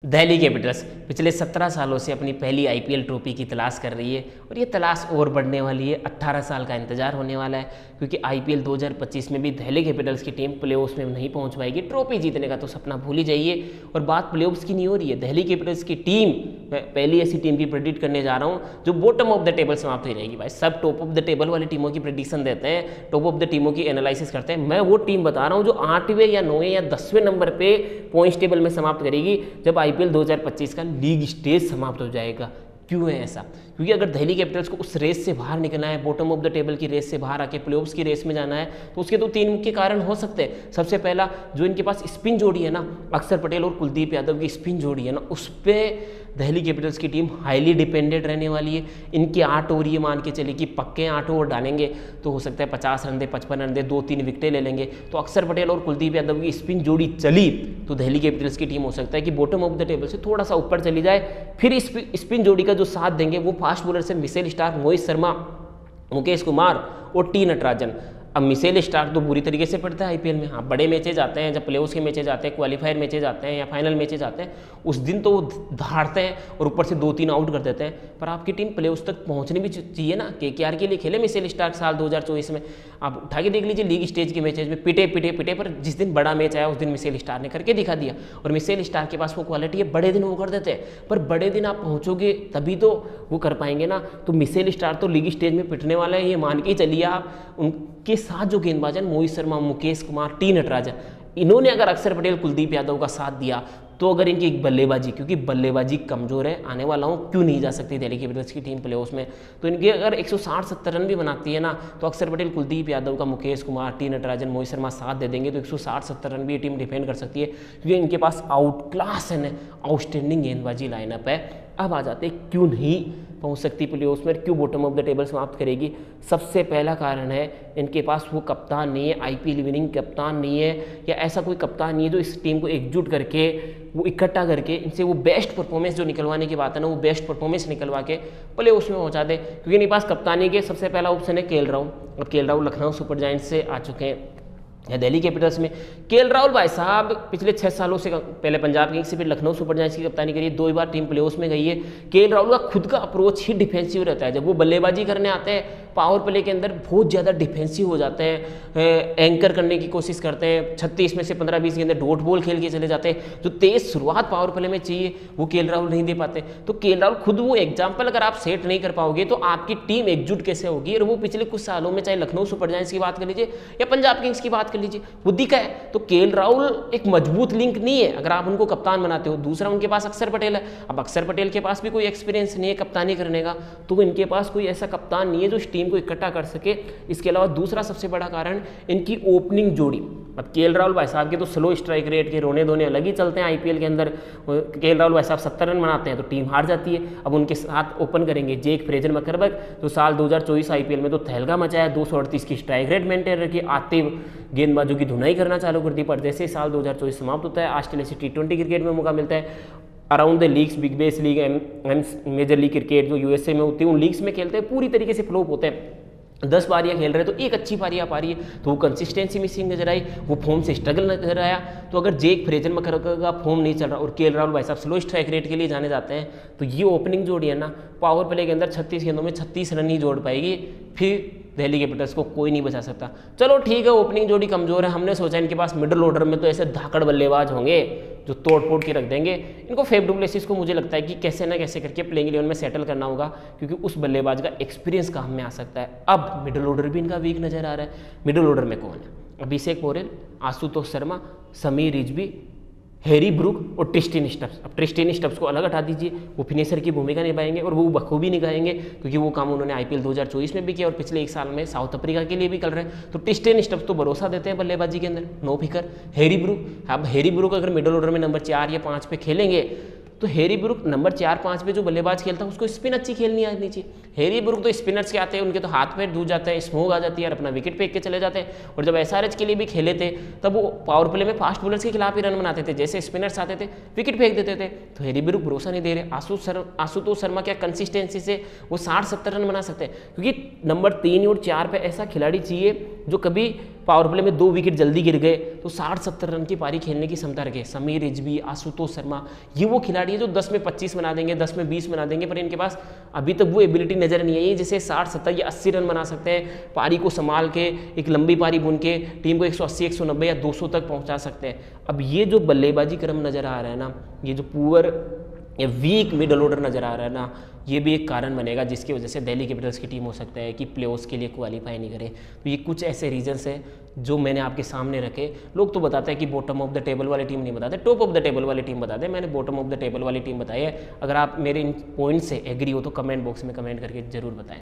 Delhi Capitals पिछले 17 सालों से अपनी पहली आईपीएल ट्रॉफी की तलाश कर रही है और ये तलाश और बढ़ने वाली है। 18 साल का इंतजार होने वाला है क्योंकि आईपीएल 2025 में भी दिल्ली कैपिटल्स की टीम प्लेऑफ्स में नहीं पहुंच पाएगी। ट्रॉफी जीतने का तो सपना भूल ही जाइए और बात प्लेऑफ्स की नहीं हो रही है। दिल्ली कैपिटल्स की टीम, मैं पहली ऐसी टीम की प्रेडिक्ट करने जा रहा हूँ जो बॉटम ऑफ द टेबल समाप्त हो जाएगी। भाई सब टॉप ऑफ द टेबल वाली टीमों की प्रेडिक्शन देते हैं, टॉप ऑफ द टीमों की एनालिसिस करते हैं। मैं वो टीम बता रहा हूँ जो 8वें या 9वें या 10वें नंबर पे पॉइंट्स टेबल में समाप्त करेगी जब आईपीएल 2025 का लीग स्टेज समाप्त हो जाएगा। क्यों है ऐसा? क्योंकि अगर दिल्ली कैपिटल्स को उस रेस से बाहर निकलना है, बॉटम ऑफ द टेबल की रेस से बाहर आके प्लेऑफ्स की रेस में जाना है, तो उसके तो 3 मुख्य कारण हो सकते हैं। सबसे पहला, जो इनके पास स्पिन जोड़ी है ना, अक्षर पटेल और कुलदीप यादव की स्पिन जोड़ी है ना, उस पर दिल्ली कैपिटल्स की टीम हाईली डिपेंडेंट रहने वाली है। इनके 8 ओवर ये मान के चले कि पक्के 8 ओवर डालेंगे तो हो सकता है 50 रन दे, 55 रन दे, 2-3 विकेटें ले लेंगे। तो अक्षर पटेल और कुलदीप यादव की स्पिन जोड़ी चली तो दिल्ली कैपिटल्स की टीम हो सकता है कि बॉटम ऑफ द टेबल से थोड़ा सा ऊपर चली जाए। फिर इस स्पिन जोड़ी का जो साथ देंगे वो फास्ट बॉलर से मिचेल स्टार्क, मोहित शर्मा, मुकेश कुमार और टी नटराजन। अब मिचेल स्टार्क तो बुरी तरीके से पड़ता है आईपीएल में। हाँ, बड़े मैचेज आते हैं, जब प्लेऑफ्स के मैचेज आते हैं, क्वालिफायर मैचेज आते हैं या फाइनल मैचेज आते हैं, उस दिन तो वो धाड़ते हैं और ऊपर से 2-3 आउट कर देते हैं। पर आपकी टीम प्लेऑफ्स तक पहुंचनी भी चाहिए ना। केकेआर के लिए खेले मिचेल स्टार्क साल 2024 में। आप उठा के देख लीजिए लीग स्टेज के मैचेज में पिटे पर जिस दिन बड़ा मैच आया उस दिन मिचेल स्टार्क ने करके दिखा दिया। और मिचेल स्टार्क के पास वो क्वालिटी है, बड़े दिन वो कर देते हैं। पर बड़े दिन आप पहुंचोगे तभी तो वो कर पाएंगे ना। तो मिचेल स्टार्क तो लीग स्टेज में पिटने वाला है, ये मान के चलिए आप। उनके साथ जो गेंदबाज, मोहित शर्मा, मुकेश कुमार, टी नटराजन, इन्होंने अगर अक्षर पटेल, कुलदीप यादव का साथ दिया तो अगर इनकी एक बल्लेबाजी, क्योंकि बल्लेबाजी कमजोर है, आने वाला हूँ क्यों नहीं जा सकती दिल्ली कैपिटल्स की टीम प्लेऑफ्स में, तो इनके अगर 160-70 रन भी बनाती है ना, तो अक्षर पटेल, कुलदीप यादव का, मुकेश कुमार, टी नटराजन, मोहित शर्मा साथ दे देंगे तो 160-70 रन भी ये टीम डिफेंड कर सकती है क्योंकि इनके पास आउट क्लास है, आउटस्टैंडिंग गेंदबाजी लाइनअप है। अब आ जाते क्यों नहीं पहुंच सकती प्लेऑफ्स में, क्यों बॉटम ऑफ द टेबल समाप्त करेगी। सबसे पहला कारण है इनके पास वो कप्तान नहीं है, आईपीएल विनिंग कप्तान नहीं है, या ऐसा कोई कप्तान नहीं है जो इस टीम को एकजुट करके, वो इकट्ठा करके इनसे वो बेस्ट परफॉर्मेंस जो निकलवाने की बात है ना, वो बेस्ट परफॉर्मेंस निकलवा के प्लेऑफ्स में पहुंचा दे। क्योंकि इनके पास कप्तानी के सबसे पहला ऑप्शन है केएल राहुल। अब KL Rahul Lucknow super giants से आ चुके हैं या दिल्ली कैपिटल्स में। केएल राहुल भाई साहब पिछले 6 सालों से, पहले पंजाब किंग्स से, फिर लखनऊ सुपर जायंट्स की कप्तानी करी, 2 बार टीम प्लेऑफ्स में गई है। केएल राहुल का खुद का अप्रोच ही डिफेंसिव रहता है। जब वो बल्लेबाजी करने आते हैं पावर प्ले के अंदर बहुत ज़्यादा डिफेंसिव हो जाते हैं, एंकर करने की कोशिश करते हैं, 36 में से 15-20 गेंदें डॉट बॉल खेल के चले जाते हैं। जो तेज़ शुरुआत पावर प्ले में चाहिए वो केएल राहुल नहीं दे पाते। तो केएल राहुल खुद वो एग्जाम्पल अगर आप सेट नहीं कर पाओगे तो आपकी टीम एकजुट कैसे होगी। और वो पिछले कुछ सालों में, चाहे लखनऊ सुपर जायंट्स की बात कर लीजिए या पंजाब किंग्स की बात कर लीजिए, वो दिखा है। तो केएल राहुल एक मजबूत लिंक नहीं है अगर आप उनको कप्तान बनाते हो। दूसरा, उनके पास अक्षर पटेल है। अब अक्षर पटेल के पास भी कोई एक्सपीरियंस नहीं है कप्तानी करने का, तो इनके पास कोई ऐसा कप्तान नहीं है जो इस टीम को इकट्ठा कर सके। इसके अलावा दूसरा सबसे बड़ा कारण इनकी ओपनिंग जोड़ी। अब केएल राहुल भाई साहब के तो स्लो स्ट्राइक रेट के रोने धोने अलग ही चलते हैं आईपीएल के अंदर। केएल राहुल भाई साहब 70 रन बनाते हैं तो टीम हार जाती है। अब उनके साथ ओपन करेंगे जेक फ्रेजर मैकरबर्ग, जो साल 2024 आईपीएल में तो तहलका मचाया, 238 की स्ट्राइक रेट मेंटेन रखी, आते गेंदबाजों की धुनाई करना चालू कर दी। पर जैसे साल 2024 समाप्त होता है, ऑस्ट्रेलिया से T20 क्रिकेट में मौका मिलता है, around the leagues, big bash league, major league cricket जो यूएसए में होती है, उन लीग्स में खेलते हैं, पूरी तरीके से फ्लॉप होते हैं। 10 पारियाँ खेल रहे हैं तो एक अच्छी पारी आ पा रही है, तो वो कंसिस्टेंसी मिसिंग नजर आई, वो फॉर्म से स्ट्रगल नजर आया। तो अगर जेक फ्रेजर मैकरबर्ग का फॉर्म नहीं चल रहा और केएल राहुल भाई साहब स्लो स्ट्राइक रेट के लिए जाने जाते हैं, तो ये ओपनिंग जोड़ी है ना, पावर प्ले के अंदर 36 गेंदों में 36 रन ही जोड़ पाएगी। फिर दिल्ली कैपिटल्स को कोई नहीं बचा सकता। चलो ठीक है, ओपनिंग जोड़ी कमजोर है, हमने सोचा इनके पास मिडिल ऑर्डर में तो ऐसे धाकड़ बल्लेबाज होंगे जो तोड़ फोड़ के रख देंगे। इनको फेफ डु प्लेसिस को मुझे लगता है कि कैसे ना कैसे करके प्लेइंग 11 में सेटल करना होगा, क्योंकि उस बल्लेबाज का एक्सपीरियंस काम में आ सकता है। अब मिडिल ऑर्डर भी इनका वीक नजर आ रहा है। मिडिल ऑर्डर में कौन है? अभिषेक पोरेल, आशुतोष शर्मा, समीर रिजवी, हैरी ब्रूक और ट्रिस्टेन स्टब्स। अब ट्रिस्टेन स्टब्स को अलग हटा दीजिए, वो फिनिशर की भूमिका निभाएंगे और वो बखूबी निभाएंगे क्योंकि वो काम उन्होंने आईपीएल 2024 में भी किया और पिछले 1 साल में साउथ अफ्रीका के लिए भी कर रहे हैं। तो ट्रिस्टेन स्टब्स तो भरोसा देते हैं बल्लेबाजी के अंदर, नो फिकर। हैरी ब्रूक, अब हैरी ब्रूक अगर मिडिल ऑर्डर में नंबर 4 या 5 पे खेलेंगे तो हैरी ब्रूक नंबर 4-5 पे जो बल्लेबाज खेलता है उसको स्पिन अच्छी खेलनी आनी चाहिए। हैरी ब्रूक तो स्पिनर्स के आते हैं, उनके तो हाथ पैर दूध जाते हैं, स्मोक आ जाती है और अपना विकेट फेंक के चले जाते हैं। और जब एसआरएच के लिए भी खेले थे तब वो पावर प्ले में फास्ट बॉलर्स के खिलाफ ही रन बनाते थे, जैसे स्पिनर्स आते थे विकेट फेंक देते थे। तो हैरी ब्रूक भरोसा नहीं दे रहे। आशुतोष शर्मा क्या कंसिस्टेंसी से वो 60-70 रन बना सकते हैं, क्योंकि नंबर 3 और 4 पे ऐसा खिलाड़ी चाहिए जो कभी पावर प्ले में 2 विकेट जल्दी गिर गए तो 60-70 रन की पारी खेलने की क्षमता रखे। समीर रिजवी, आशुतोष शर्मा, ये वो खिलाड़ी है जो 10 में 25 बना देंगे, 10 में 20 बना देंगे, पर इनके पास अभी तक वो एबिलिटी नजर नहीं आई है जिसे 60-70 या 80 रन बना सकते हैं, पारी को संभाल के एक लंबी पारी बुन के टीम को 180, 190 या 200 तक पहुंचा सकते हैं। अब ये जो बल्लेबाजी क्रम नजर आ रहा है ना, ये जो पुअर या वीक मिडल ऑर्डर नजर आ रहा है ना, ये भी एक कारण बनेगा जिसकी वजह से दिल्ली कैपिटल्स की टीम हो सकता है कि प्लेऑफ्स के लिए क्वालिफाई नहीं करे। तो ये कुछ ऐसे रीजंस हैं जो मैंने आपके सामने रखे। लोग तो बताते हैं कि बॉटम ऑफ द टेबल वाली टीम नहीं बताते, टॉप ऑफ द टेबल वाली टीम बताते हैं। मैंने बॉटम ऑफ द टेबल वाली टीम बताई है। अगर आप मेरे इन पॉइंट से एग्री हो तो कमेंट बॉक्स में कमेंट करके जरूर बताएं।